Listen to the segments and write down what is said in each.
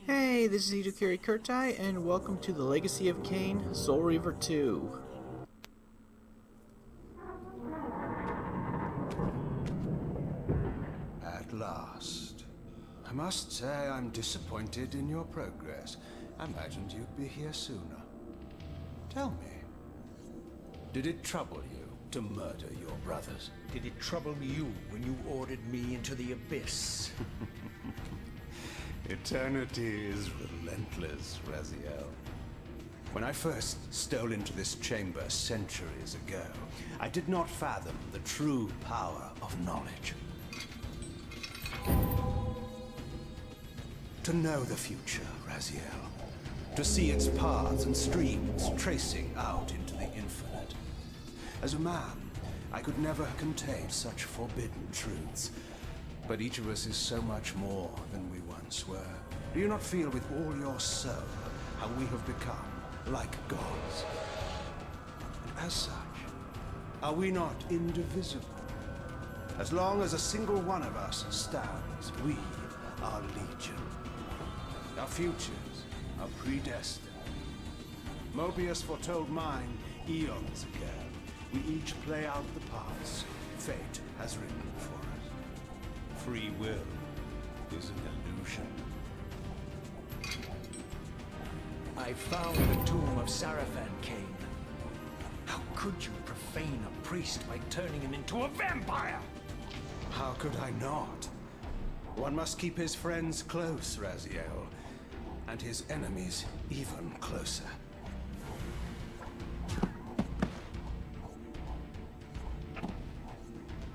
Hey, this is Idukiri Kurtai, and welcome to the Legacy of Kain, Soul Reaver 2. At last. I must say I'm disappointed in your progress. I imagined you'd be here sooner. Tell me, did it trouble you to murder your brothers? Did it trouble you when you ordered me into the abyss? Eternity is relentless, Raziel. When I first stole into this chamber centuries ago, I did not fathom the true power of knowledge. To know the future, Raziel. To see its paths and streams tracing out into the infinite. As a man, I could never contain such forbidden truths. But each of us is so much more than we once were. Do you not feel with all your soul how we have become like gods? And as such, are we not indivisible? As long as a single one of us stands, we are legion. Our futures are predestined. Mobius foretold mine eons ago. We each play out the parts fate has written for us. Free will is an illusion. I found the tomb of Sarafan, Kain. How could you profane a priest by turning him into a vampire? How could I not? One must keep his friends close, Raziel, and his enemies even closer.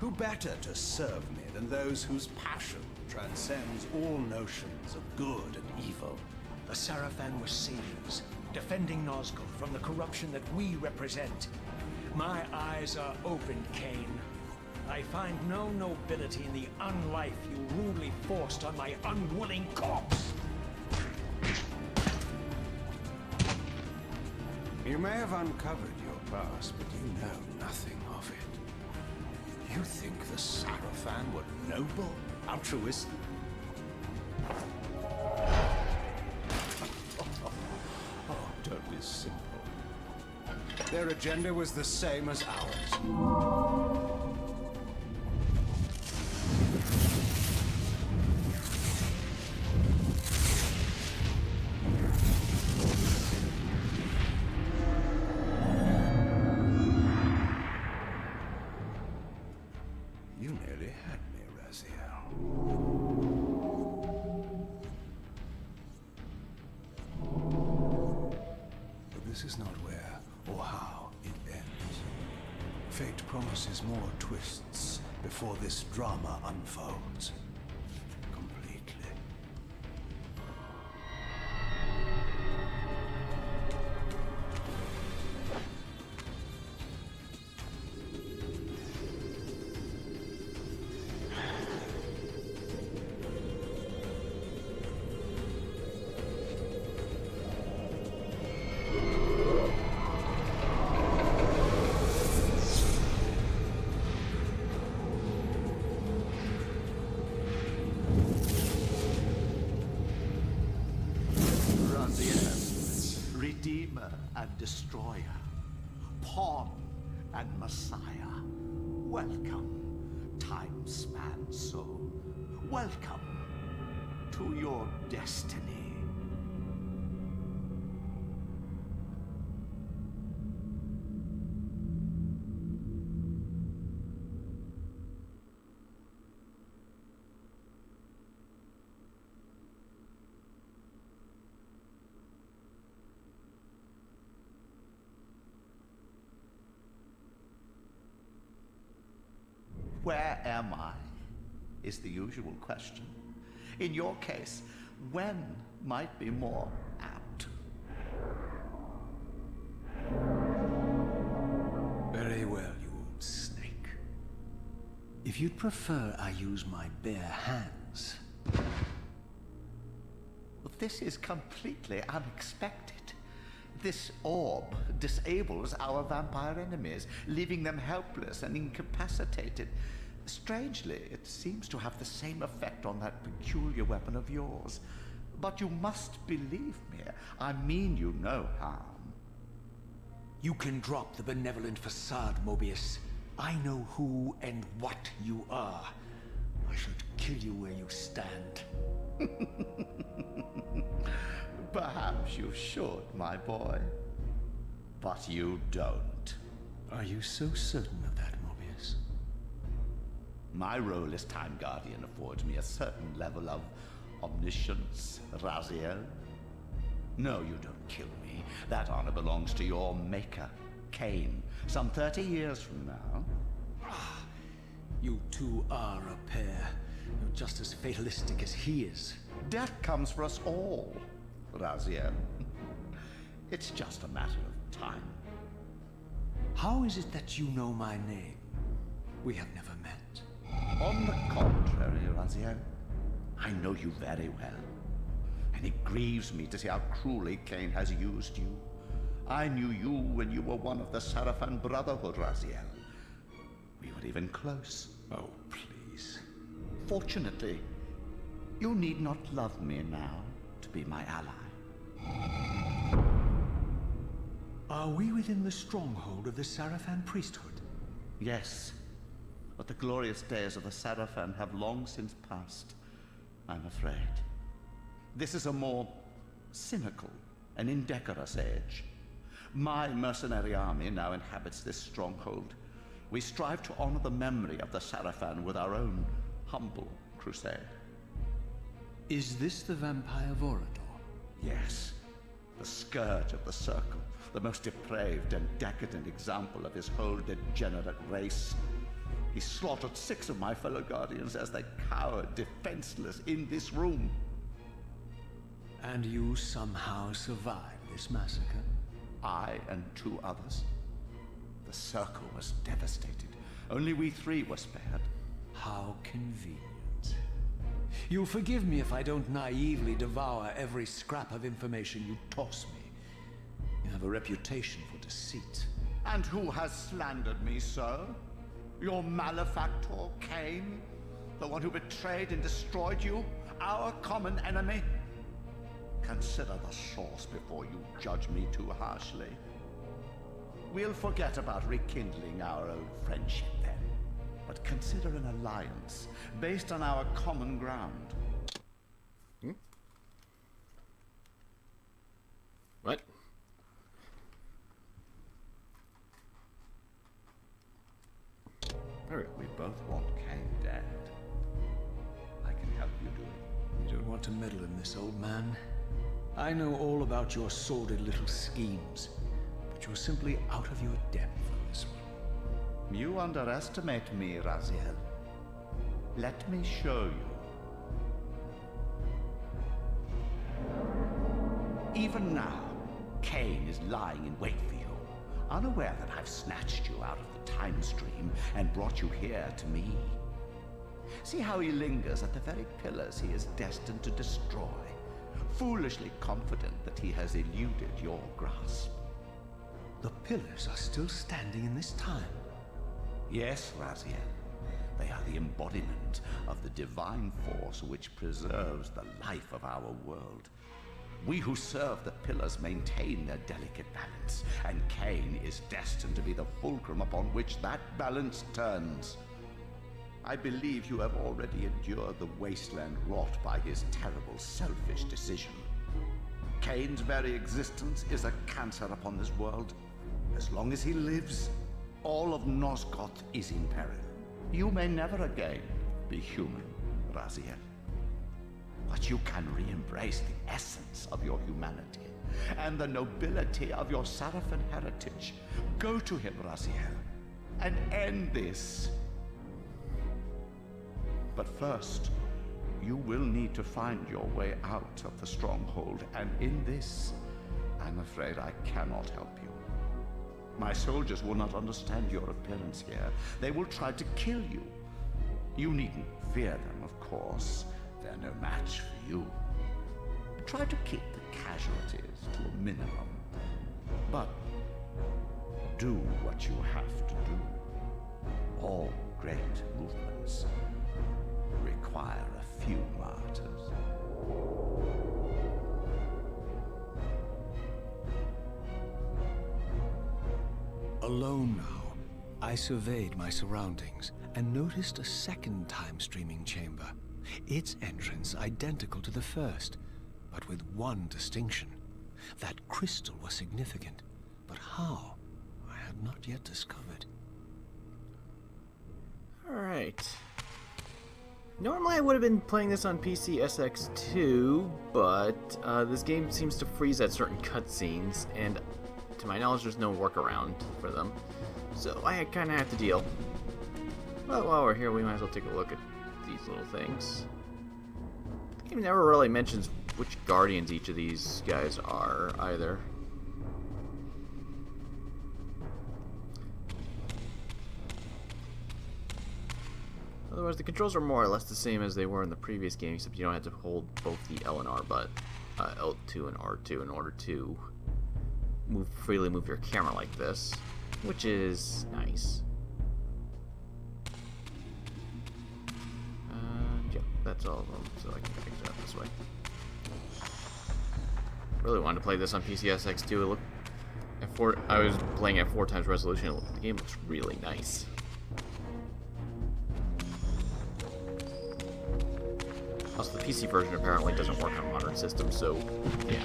Who better to serve me than those whose passion transcends all notions of good and evil? The Sarafan were saviors, defending Nazgul from the corruption that we represent. My eyes are opened, Kain. I find no nobility in the unlife you rudely forced on my unwilling corpse. You may have uncovered your past, but you know nothing of it. You think the Sarafan were noble, altruistic? Oh, don't be simple. Their agenda was the same as ours. You nearly had me, Raziel. But this is not where or how it ends. Fate promises more twists before this drama unfolds completely. Redeemer and Destroyer, Pawn and Messiah. Welcome, time-span soul. Welcome to your destiny. Where am I? Is the usual question. In your case, when might be more apt. Very well, you old snake. If you'd prefer I use my bare hands. This is completely unexpected. This orb disables our vampire enemies, leaving them helpless and incapacitated. Strangely, it seems to have the same effect on that peculiar weapon of yours. But you must believe me. I mean you no harm. You can drop the benevolent facade, Mobius. I know who and what you are. I should kill you where you stand. Perhaps you should, my boy. But you don't. Are you so certain of that, Mobius? My role as Time Guardian affords me a certain level of omniscience, Raziel. No, you don't kill me. That honor belongs to your maker, Cain, some 30 years from now. You two are a pair. You're just as fatalistic as he is. Death comes for us all, Raziel. It's just a matter of time. How is it that you know my name? We have never met. On the contrary, Raziel, I know you very well. And it grieves me to see how cruelly Cain has used you. I knew you when you were one of the Sarafan Brotherhood, Raziel. We were even close. Oh, please. Fortunately, you need not love me now to be my ally. Are we within the stronghold of the Sarafan priesthood? Yes, but the glorious days of the Sarafan have long since passed, I'm afraid. This is a more cynical and indecorous age. My mercenary army now inhabits this stronghold. We strive to honor the memory of the Sarafan with our own humble crusade. Is this the vampire Vorador? Yes, the scourge of the Circle, the most depraved and decadent example of his whole degenerate race. He slaughtered 6 of my fellow Guardians as they cowered defenseless in this room. And you somehow survived this massacre? I and 2 others. The Circle was devastated. Only we 3 were spared. How convenient. You'll forgive me if I don't naively devour every scrap of information you toss me. You have a reputation for deceit. And who has slandered me so? Your malefactor, Cain? The one who betrayed and destroyed you? Our common enemy? Consider the source before you judge me too harshly. We'll forget about rekindling our old friendship then. But consider an alliance based on our common ground. What? We both want Cain dead. I can help you do it. You don't want to meddle in this, old man. I know all about your sordid little schemes, but you're simply out of your depth on this one. You underestimate me, Raziel. Let me show you. Even now, Cain is lying in wait for you, unaware that I've snatched you out of the time stream and brought you here to me. See how he lingers at the very pillars he is destined to destroy, foolishly confident that he has eluded your grasp. The pillars are still standing in this time. Yes, Raziel. They are the embodiment of the divine force which preserves the life of our world. We who serve the pillars maintain their delicate balance, and Cain is destined to be the fulcrum upon which that balance turns. I believe you have already endured the wasteland wrought by his terrible, selfish decision. Cain's very existence is a cancer upon this world. As long as he lives, all of Nosgoth is in peril. You may never again be human, Raziel. But you can re-embrace the essence of your humanity and the nobility of your Sarafan heritage. Go to him, Raziel, and end this. But first, you will need to find your way out of the stronghold, and in this, I'm afraid I cannot help you. My soldiers will not understand your appearance here. They will try to kill you. You needn't fear them, of course. They're no match for you. Try to keep the casualties to a minimum. But do what you have to do. All great movements require a few martyrs. Alone now, I surveyed my surroundings and noticed a second time-streaming chamber. Its entrance identical to the first, but with one distinction. That crystal was significant, but how? I had not yet discovered. Alright. Normally I would have been playing this on PC SX2, but this game seems to freeze at certain cutscenes, and to my knowledge there's no workaround for them. So I kind of have to deal. But while we're here, we might as well take a look at these little things. The game never really mentions which guardians each of these guys are, either. Otherwise, the controls are more or less the same as they were in the previous game, except you don't have to hold both the L and R, but L2 and R2 in order to freely move your camera like this, which is nice. Yeah, that's all of them, so I can fix that this way. Really wanted to play this on PC SX2. It looked I was playing at 4 times resolution. The game looks really nice. Also, the PC version apparently doesn't work on modern systems, so yeah.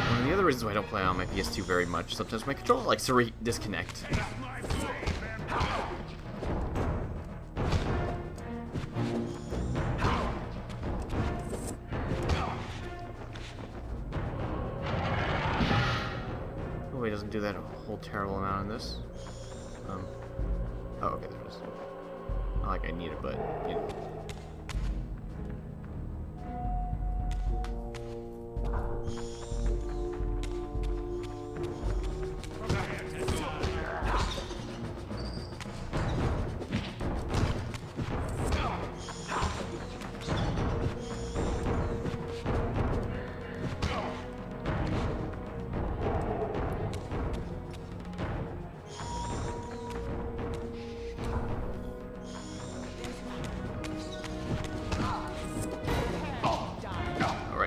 One of the other reasons why I don't play on my PS2 very much, sometimes my controller likes to disconnect. Oh, he doesn't do that a whole terrible amount in this. Oh, okay, there it is. Not like I need it, but, you know.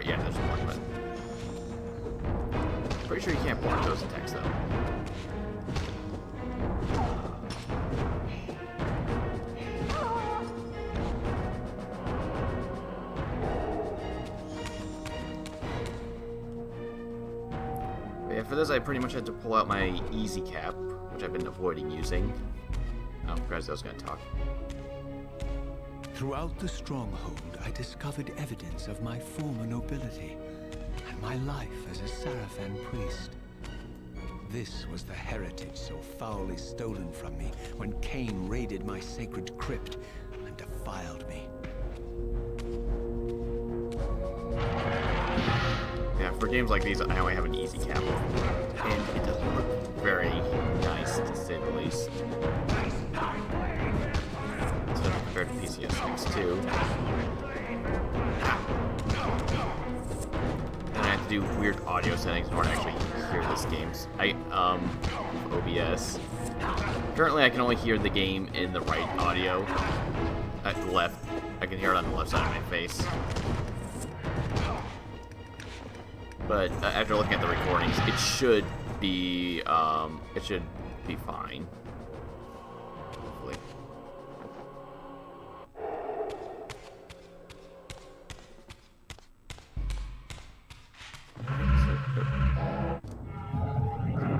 Yeah, there's one, but pretty sure you can't block those attacks though. But yeah, for this I pretty much had to pull out my easy cap, which I've been avoiding using. Oh, guys, I was gonna talk. Throughout the stronghold, I discovered evidence of my former nobility and my life as a Sarafan priest. This was the heritage so foully stolen from me when Cain raided my sacred crypt and defiled me. Yeah, for games like these, I only have an easy cap, and it doesn't look very nice, to say the least. Compared to PCSX 2. And I have to do weird audio settings in order to actually hear this game. OBS. Currently I can only hear the game in the right audio. At the left. I can hear it on the left side of my face. But after looking at the recordings, it should be fine. Hopefully.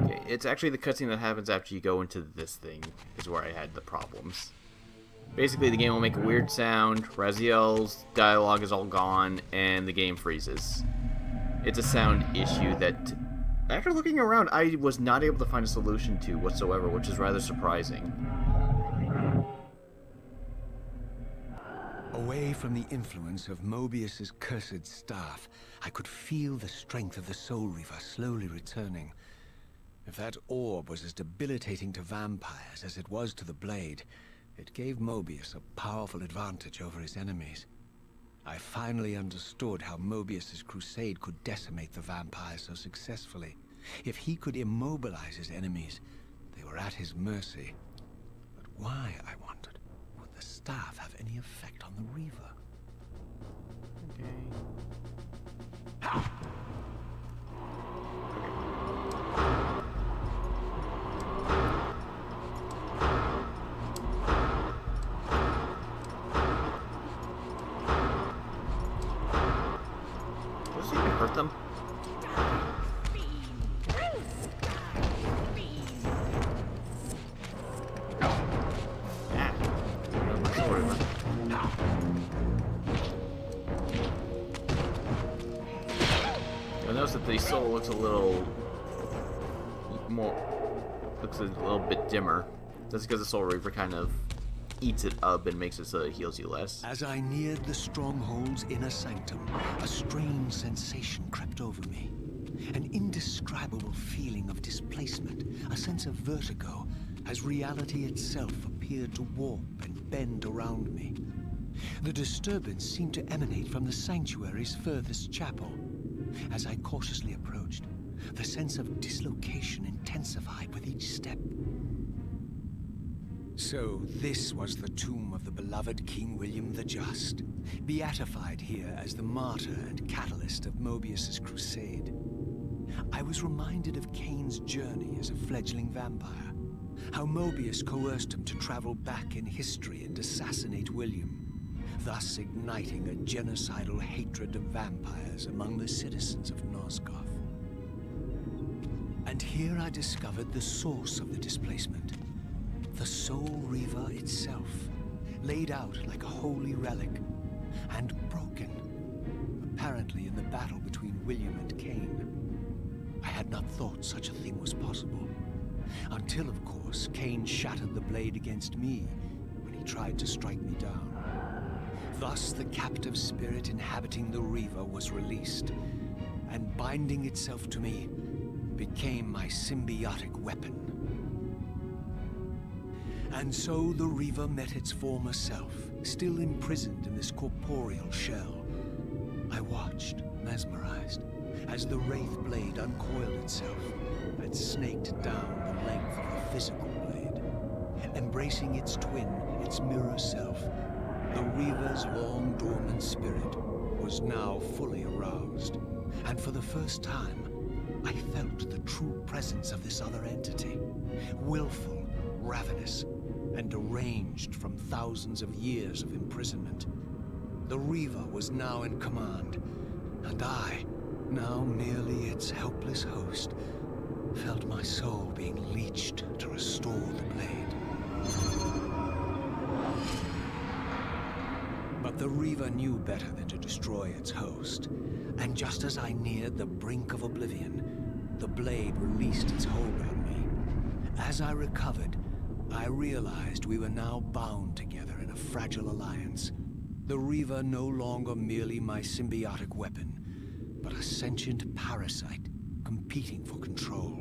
Okay, it's actually the cutscene that happens after you go into this thing is where I had the problems. Basically, the game will make a weird sound, Raziel's dialogue is all gone, and the game freezes. It's a sound issue that, after looking around, I was not able to find a solution to whatsoever, which is rather surprising. Away from the influence of Mobius's cursed staff, I could feel the strength of the Soul Reaver slowly returning. If that orb was as debilitating to vampires as it was to the blade, it gave Mobius a powerful advantage over his enemies. I finally understood how Mobius's crusade could decimate the vampires so successfully. If he could immobilize his enemies, They were at his mercy. But why, I wondered, would the staff have any effect on the Reaver? Okay. Does he even hurt them? Ah. You'll notice that the soul looks a little looks a little bit dimmer. That's because the Soul Reaver kind of eats it up and makes it so it heals you less. As I neared the stronghold's inner sanctum, a strange sensation crept over me. An indescribable feeling of displacement, a sense of vertigo, as reality itself appeared to warp and bend around me. The disturbance seemed to emanate from the sanctuary's furthest chapel. As I cautiously approached, the sense of dislocation intensified with each step. So this was the tomb of the beloved King William the Just, beatified here as the martyr and catalyst of Mobius's crusade. I was reminded of Kane's journey as a fledgling vampire, how Mobius coerced him to travel back in history and assassinate William, thus igniting a genocidal hatred of vampires among the citizens of Nosgoth. And here I discovered the source of the displacement. The Soul Reaver itself, laid out like a holy relic, and broken, apparently in the battle between William and Kane. I had not thought such a thing was possible, until, of course, Kane shattered the blade against me when he tried to strike me down. Thus, the captive spirit inhabiting the Reaver was released, and binding itself to me, became my symbiotic weapon. And so the Reaver met its former self, still imprisoned in this corporeal shell. I watched, mesmerized, as the Wraith blade uncoiled itself and snaked down the length of the physical blade. Embracing its twin, its mirror self, the Reaver's long dormant spirit was now fully aroused. And for the first time, I felt the true presence of this other entity, willful, ravenous, and deranged from thousands of years of imprisonment. The Reaver was now in command, and I, now merely its helpless host, felt my soul being leached to restore the blade. But the Reaver knew better than to destroy its host, and just as I neared the brink of oblivion, the blade released its hold on me. As I recovered, I realized we were now bound together in a fragile alliance. The Reaver no longer merely my symbiotic weapon, but a sentient parasite competing for control.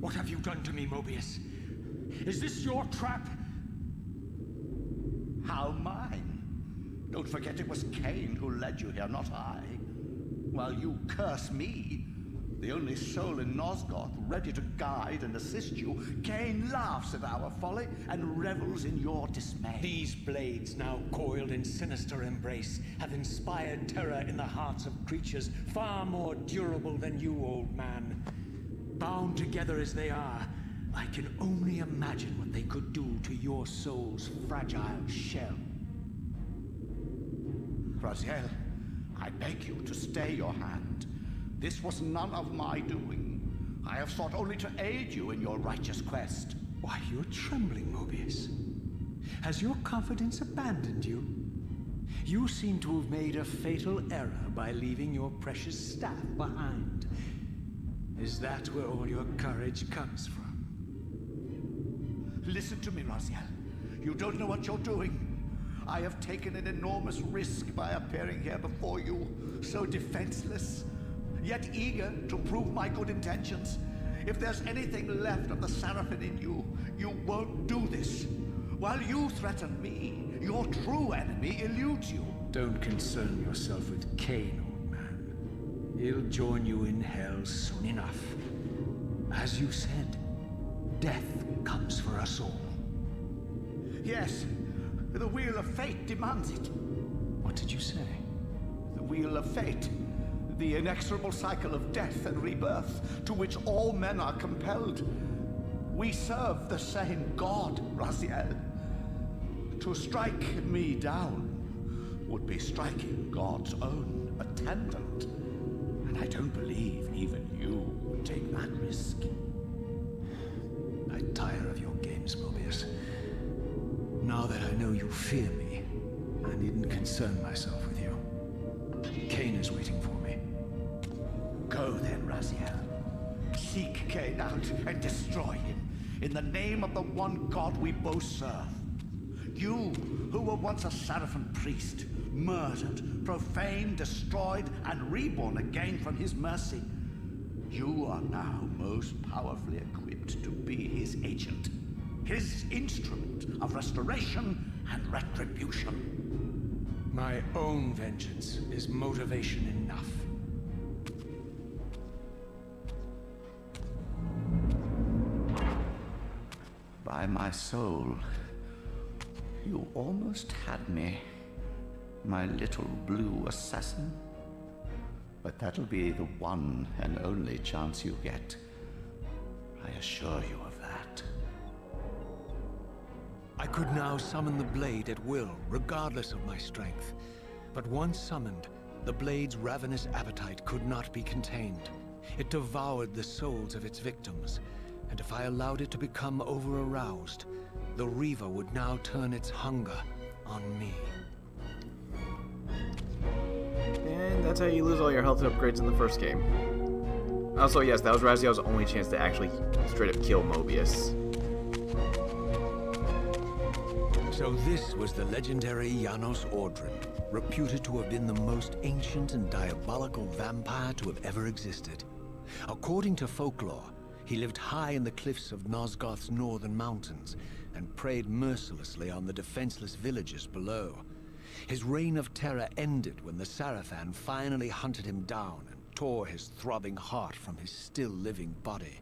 What have you done to me, Mobius? Is this your trap? How mine? Don't forget it was Kane who led you here, not I. While you curse me, the only soul in Nosgoth ready to guide and assist you, Kane laughs at our folly and revels in your dismay. These blades, now coiled in sinister embrace, have inspired terror in the hearts of creatures far more durable than you, old man. Bound together as they are, I can only imagine what they could do to your soul's fragile shell. Raziel, I beg you to stay your hand. This was none of my doing. I have sought only to aid you in your righteous quest. Why, you're trembling, Mobius. Has your confidence abandoned you? You seem to have made a fatal error by leaving your precious staff behind. Is that where all your courage comes from? Listen to me, Raziel. You don't know what you're doing. I have taken an enormous risk by appearing here before you, so defenseless, yet eager to prove my good intentions. If there's anything left of the Seraphim in you, you won't do this. While you threaten me, your true enemy eludes you. Don't concern yourself with Kane, old man. He'll join you in hell soon enough. As you said, death comes for us all. Yes, the wheel of fate demands it. What did you say? The wheel of fate. The inexorable cycle of death and rebirth to which all men are compelled. We serve the same God, Raziel. To strike me down would be striking God's own attendant. And I don't believe even you would take that risk. I tire of your games, Mobius. Now that I know you fear me, I needn't concern myself with you. Cain is waiting for me. Go then, Raziel. Seek Cain out and destroy him in the name of the one God we both serve. You, who were once a Seraphim priest, murdered, profaned, destroyed, and reborn again from his mercy. You are now most powerfully equipped to be his agent, his instrument of restoration and retribution. My own vengeance is motivation enough. By my soul, you almost had me, my little blue assassin. But that'll be the one and only chance you get. I assure you of that. I could now summon the blade at will, regardless of my strength. But once summoned, the blade's ravenous appetite could not be contained. It devoured the souls of its victims, and if I allowed it to become over-aroused, the Reaver would now turn its hunger on me. And that's how you lose all your health upgrades in the first game. Also, yes, that was Raziel's only chance to actually straight up kill Mobius. So this was the legendary Janos Ordrin, reputed to have been the most ancient and diabolical vampire to have ever existed. According to folklore, he lived high in the cliffs of Nosgoth's northern mountains and preyed mercilessly on the defenseless villagers below. His reign of terror ended when the Sarafan finally hunted him down and tore his throbbing heart from his still-living body.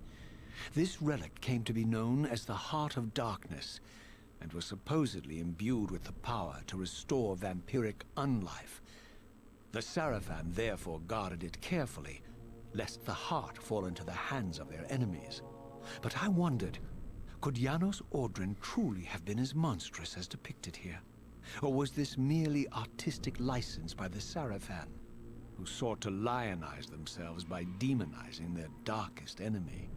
This relic came to be known as the Heart of Darkness, and was supposedly imbued with the power to restore vampiric unlife. The Sarafan therefore guarded it carefully, lest the heart fall into the hands of their enemies. But I wondered, could Janos Ordrin truly have been as monstrous as depicted here? Or was this merely artistic license by the Sarafan, who sought to lionize themselves by demonizing their darkest enemy?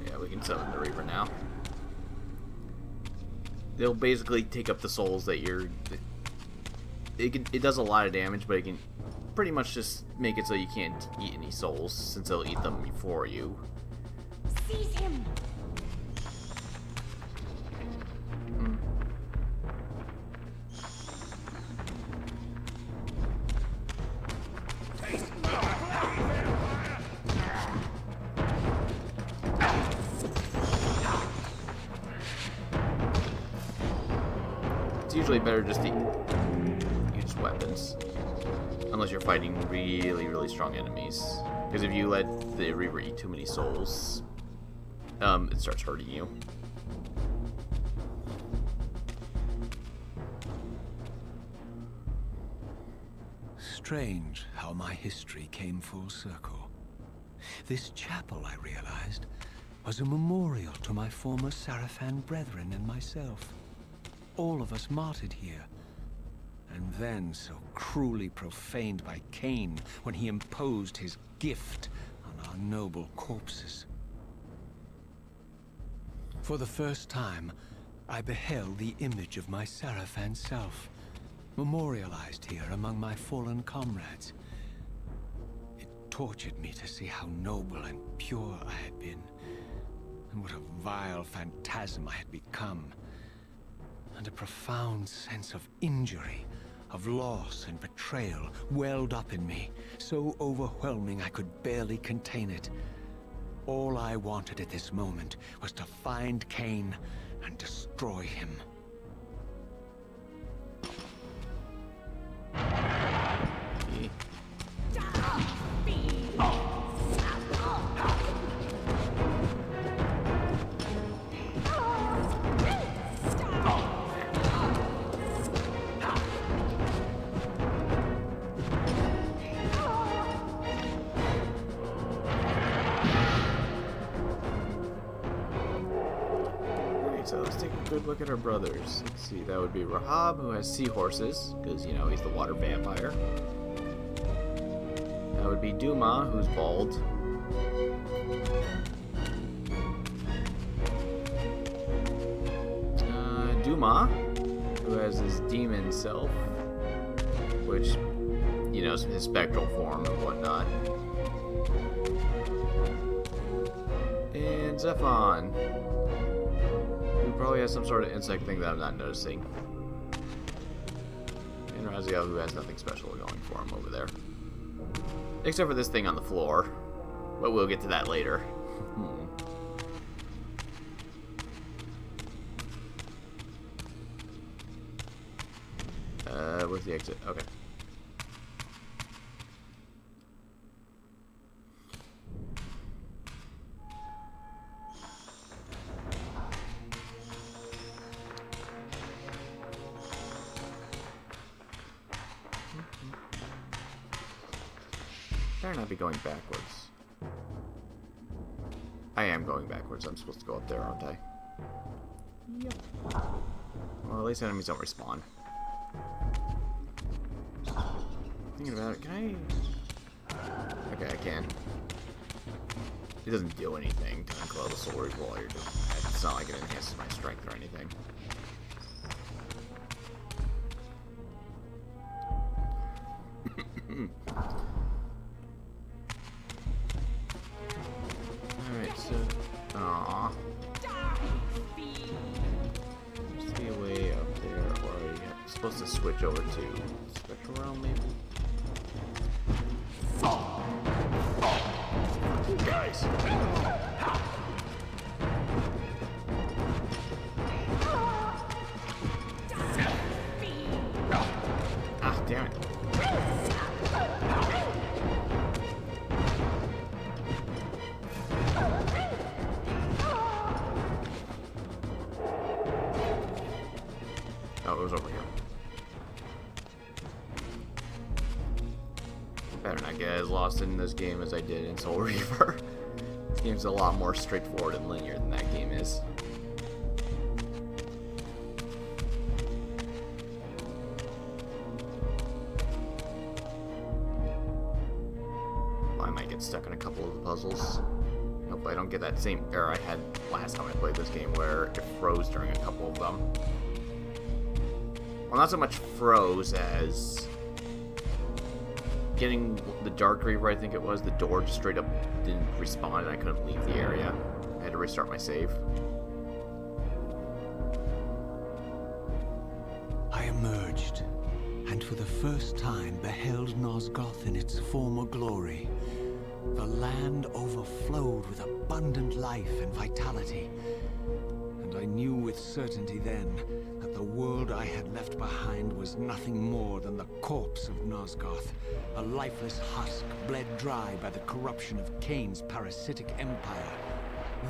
Yeah, we can summon the Reaver now. They'll basically take up the souls that you're... It does a lot of damage, but it can pretty much just make it so you can't eat any souls, since they'll eat them for you. Seize him! It's usually better just to use weapons. Unless you're fighting really, really strong enemies. Because if you let the Reaver eat too many souls, it starts hurting you. Strange how my history came full circle. This chapel, I realized, was a memorial to my former Sarafan brethren and myself. All of us martyred here, and then so cruelly profaned by Cain when he imposed his gift on our noble corpses. For the first time, I beheld the image of my Sarafan self, memorialized here among my fallen comrades. It tortured me to see how noble and pure I had been, and what a vile phantasm I had become. And a profound sense of injury, of loss and betrayal welled up in me, so overwhelming I could barely contain it. All I wanted at this moment was to find Cain and destroy him. good look at our brothers. Let's see, that would be Rahab, who has seahorses, because, you know, he's the water vampire. That would be Duma, who's bald. Duma, who has his demon self, which, you know, his spectral form and whatnot. And Zephon, who probably has some sort of insect thing that I'm not noticing. And Raziel, who has nothing special going for him over there. Except for this thing on the floor. But we'll get to that later. Where's the exit? Okay. Better not be going backwards. I am going backwards. I'm supposed to go up there, aren't I? Yep. Well, at least enemies don't respawn. Thinking about it, can I? Okay, I can. It doesn't do anything to unclaw the soul reaver while you're doing it. It's not like it enhances my strength or anything. Alright, so... Aww. There's the way up there, or I'm supposed to switch over to Spectral Realm, maybe? You guys. Ah, damn it. Oh, it was over here. Better not get as lost in this game as I did in Soul Reaver. This game's a lot more straightforward and linear than that game is. Well, I might get stuck in a couple of the puzzles. Hope I don't get that same error I had last time I played this game where it froze during a couple of them. Well, not so much froze as getting the Dark Reaver, I think it was, the door just straight up didn't respawn and I couldn't leave the area. I had to restart my save. I emerged, and for the first time beheld Nosgoth in its former glory. The land overflowed with abundant life and vitality, and I knew with certainty then that the world I had left behind was nothing more than the corpse of Nosgoth, a lifeless husk bled dry by the corruption of Kain's parasitic empire.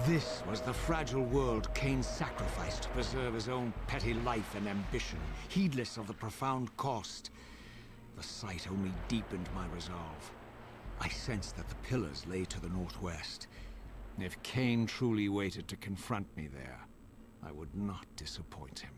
This was the fragile world Kain sacrificed to preserve his own petty life and ambition, heedless of the profound cost. The sight only deepened my resolve. I sensed that the pillars lay to the northwest. If Kain truly waited to confront me there, I would not disappoint him.